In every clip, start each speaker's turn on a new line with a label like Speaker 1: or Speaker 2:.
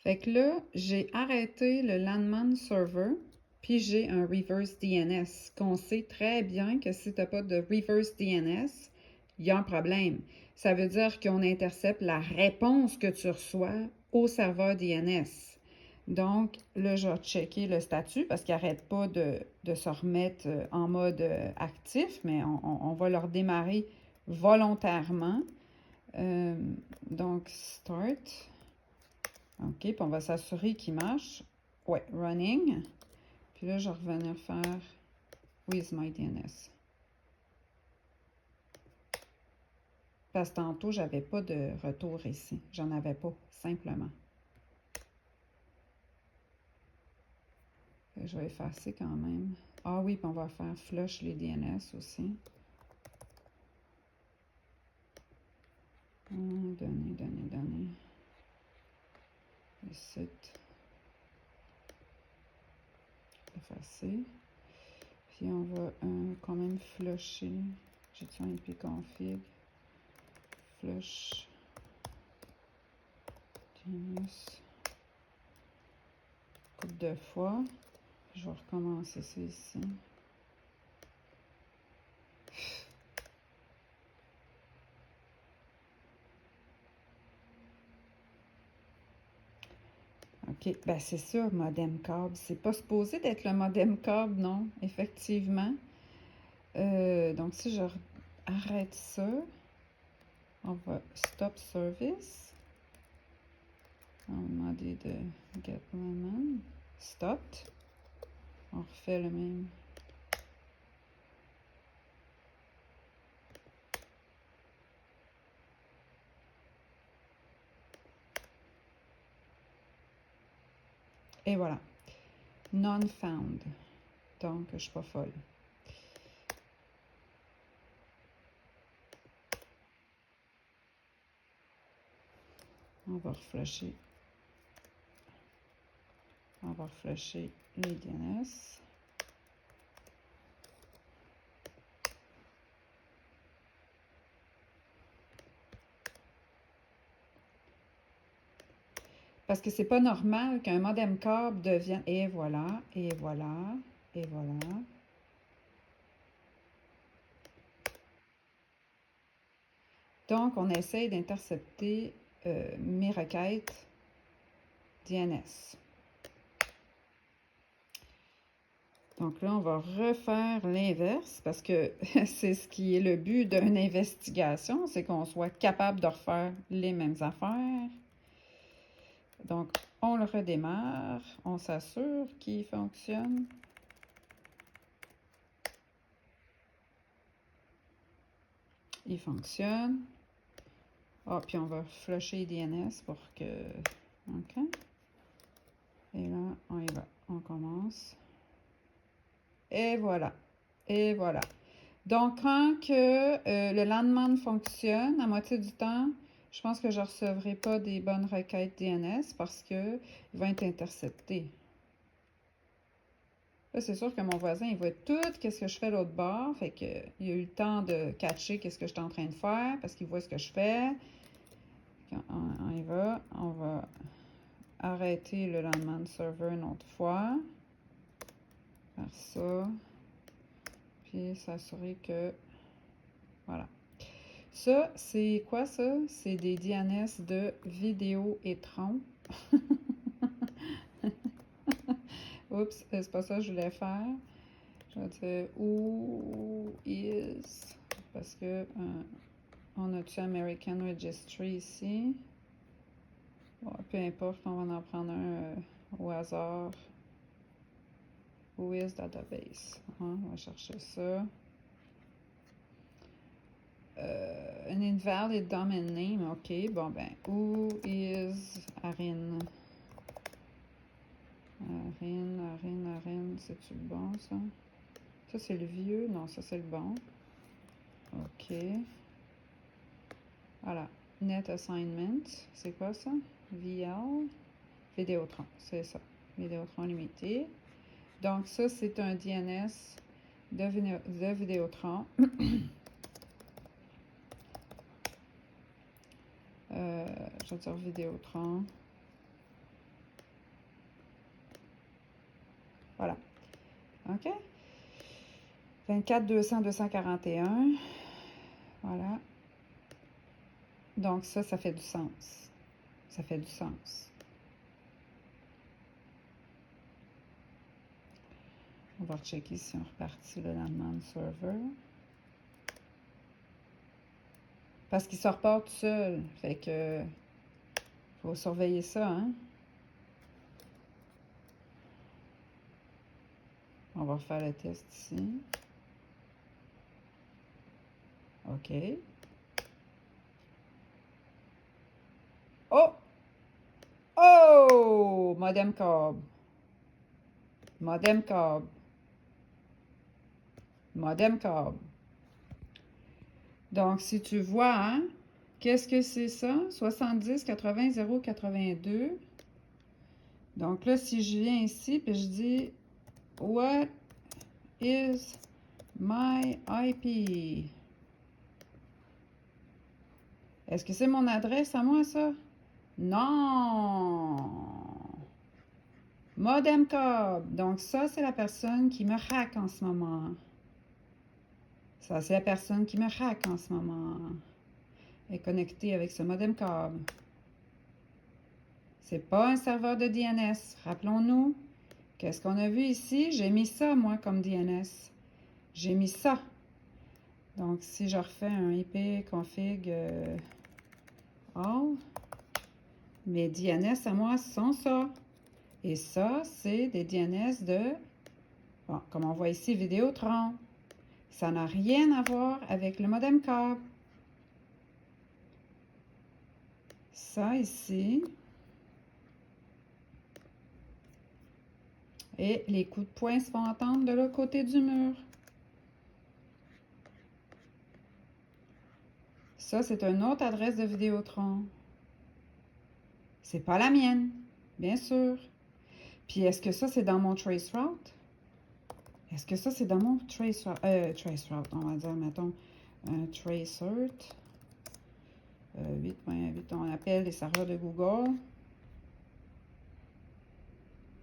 Speaker 1: Fait que là, j'ai arrêté le Landman Server, puis j'ai un Reverse DNS, qu'on sait très bien que si tu n'as pas de Reverse DNS, il y a un problème. Ça veut dire qu'on intercepte la réponse que tu reçois au serveur DNS. Donc, là, je vais checker le statut parce qu'il n'arrête pas de se remettre en mode actif, mais on va le redémarrer volontairement. Donc, Start. OK, puis on va s'assurer qu'il marche. Ouais, Running. Puis là, je vais revenir faire With My DNS. Parce que tantôt, j'avais pas de retour ici. J'en avais pas, simplement. Je vais effacer quand même. Ah oui, puis on va faire Flush les DNS aussi. Données. Ici. Effacer. Puis on va quand même flusher. J'ai-tu un IP config? Flush. DNS. Couple de fois. Je vais recommencer ça ici. OK, ben c'est ça, modem câble. C'est pas supposé d'être le modem câble, non, effectivement. Donc, si je arrête ça, on va stop service. On va demander de get lemon. Stopped. On refait le même. Et voilà. None found. Donc, je suis pas folle. On va reflasher. On va reflasher les DNS. Parce que c'est pas normal qu'un modem câble devienne... Et voilà, et voilà, et voilà. Donc, on essaye d'intercepter mes requêtes DNS. Donc là, on va refaire l'inverse parce que c'est ce qui est le but d'une investigation, c'est qu'on soit capable de refaire les mêmes affaires. Donc, on le redémarre, on s'assure qu'il fonctionne. Il fonctionne. Ah, puis on va flusher DNS pour que... OK. Et là, on y va. On commence. Et voilà. Et voilà. Donc, quand que, le landman fonctionne, à moitié du temps, je pense que je ne recevrai pas des bonnes requêtes DNS parce qu'il va être intercepté. Là, c'est sûr que mon voisin, il voit tout ce que je fais l'autre bord. Fait qu'il a eu le temps de catcher ce que je suis en train de faire parce qu'il voit ce que je fais. On y va. On va arrêter le landman server une autre fois. Faire ça. Puis s'assurer que... Voilà. Ça, c'est quoi ça? C'est des DNS de Vidéotron. Oups, c'est pas ça que je voulais faire. Je vais dire who is... Parce que on a-tu American Registry ici? Bon, peu importe, on va en prendre un au hasard. Who is database? On va chercher ça. An invalid domain name, ok. Bon ben, who is Arin? Arin, c'est-tu le bon, ça? Ça, c'est le vieux? Non, ça, c'est le bon. OK. Voilà. Net Assignment, c'est quoi ça? VL. Vidéotron, c'est ça. Vidéotron limité. Donc, ça, c'est un DNS de Vidéotron. Je vais dire Vidéotron. Voilà. OK? 24 200 241. Voilà. Donc ça fait du sens. Ça fait du sens. On va rechecker si on repartit le Landman Server. Parce qu'il sort pas tout seul. Fait que faut surveiller ça, hein? On va refaire le test ici. OK. Oh! Oh! Modem câble. Modem câble. Modem câble. Donc, si tu vois, hein, qu'est-ce que c'est ça? 70 80 0 82. Donc là, si je viens ici, puis je dis « What is my IP? » Est-ce que c'est mon adresse à moi, ça? Non! Modem câble. Donc ça, c'est la personne qui me hack en ce moment. Ça, c'est la personne qui me hack en ce moment. Elle est connectée avec ce modem câble. C'est pas un serveur de DNS. Rappelons-nous, qu'est-ce qu'on a vu ici? J'ai mis ça, moi, comme DNS. J'ai mis ça. Donc, si je refais un IP config all, mes DNS à moi sont ça. Et ça, c'est des DNS de, bon, comme on voit ici, Vidéotron. Ça n'a rien à voir avec le modem câble. Ça ici. Et les coups de poing se font entendre de l'autre côté du mur. Ça, c'est une autre adresse de Vidéotron. C'est pas la mienne, bien sûr. Puis, est-ce que ça, c'est dans mon traceroute? Est-ce que ça, c'est dans mon traceroute, on va dire, mettons, un tracert. 8.8, on appelle les serveurs de Google.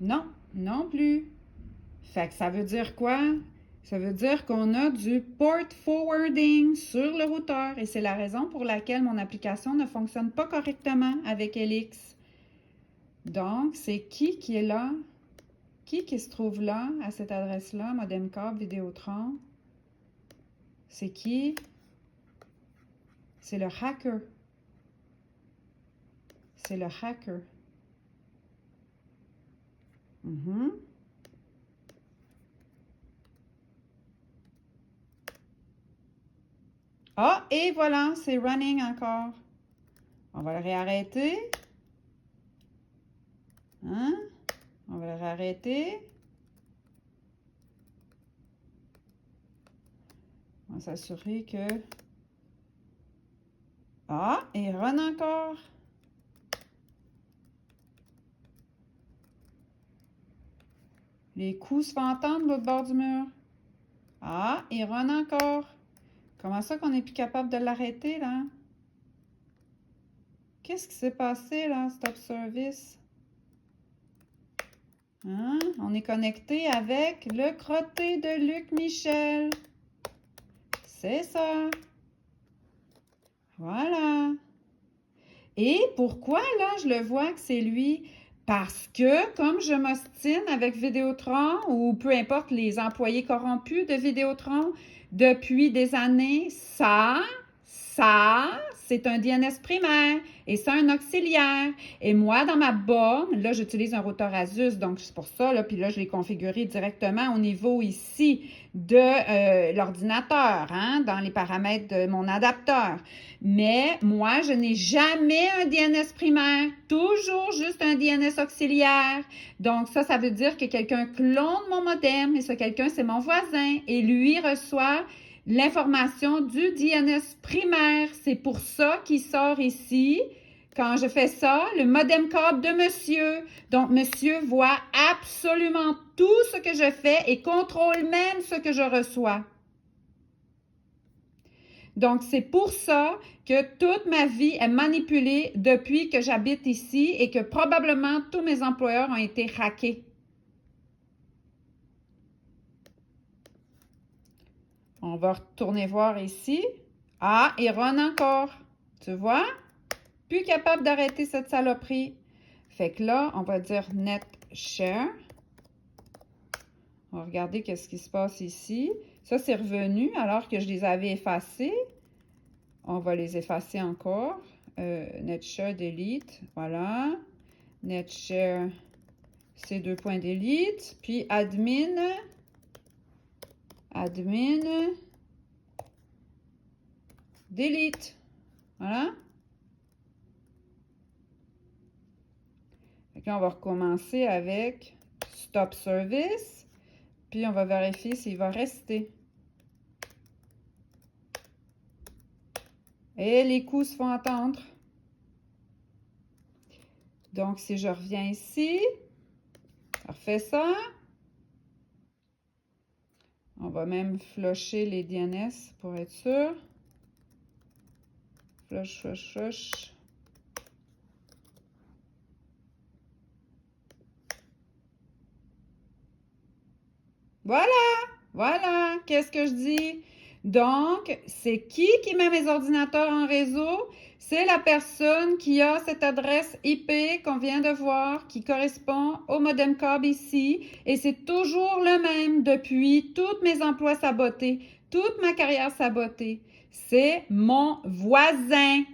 Speaker 1: Non, non plus. Fait que ça veut dire quoi? Ça veut dire qu'on a du port forwarding sur le routeur et c'est la raison pour laquelle mon application ne fonctionne pas correctement avec Helix. Donc, c'est qui est là? Qui se trouve là, à cette adresse-là, modem câble Vidéotron? C'est qui? C'est le hacker. C'est le hacker. Ah, et voilà, c'est running encore. On va le réarrêter. Hein? On va le réarrêter. On va s'assurer que... Ah, il run encore. Les coups se font entendre de l'autre bord du mur. Ah, il run encore. Comment ça qu'on n'est plus capable de l'arrêter, là? Qu'est-ce qui s'est passé, là, stop service? Hein? On est connecté avec le crotté de Luc Michel. C'est ça. Voilà. Et pourquoi, là, je le vois que c'est lui? Parce que, comme je m'ostine avec Vidéotron, ou peu importe les employés corrompus de Vidéotron, depuis des années, ça, c'est un DNS primaire et ça, un auxiliaire. Et moi, dans ma borne, là, j'utilise un routeur Asus, donc c'est pour ça, là, puis là, je l'ai configuré directement au niveau ici de l'ordinateur, hein, dans les paramètres de mon adapteur. Mais moi, je n'ai jamais un DNS primaire, toujours juste un DNS auxiliaire. Donc ça veut dire que quelqu'un clone mon modem et ce quelqu'un, c'est mon voisin et lui reçoit l'information du DNS primaire. C'est pour ça qu'il sort ici. Quand je fais ça, le modem câble de monsieur. Donc, monsieur voit absolument tout ce que je fais et contrôle même ce que je reçois. Donc, c'est pour ça que toute ma vie est manipulée depuis que j'habite ici et que probablement tous mes employeurs ont été hackés. On va retourner voir ici. Ah, il run encore. Tu vois? Plus capable d'arrêter cette saloperie. Fait que là, on va dire net share. On va regarder qu'est-ce qui se passe ici. Ça, c'est revenu alors que je les avais effacés. On va les effacer encore. Net share delete. Voilà. Net share, c'est 2 points delete. Puis admin. Admin. Delete. Voilà. Fait que là, on va recommencer avec stop service. Puis on va vérifier s'il va rester. Et les coups se font attendre. Donc, si je reviens ici, je refais ça. On va même flusher les DNS pour être sûr. Flush, flush, flush. Voilà, voilà, qu'est-ce que je dis? Donc, c'est qui met mes ordinateurs en réseau? C'est la personne qui a cette adresse IP qu'on vient de voir, qui correspond au modem câble ici. Et c'est toujours le même depuis tous mes emplois sabotés, toute ma carrière sabotée. C'est mon voisin.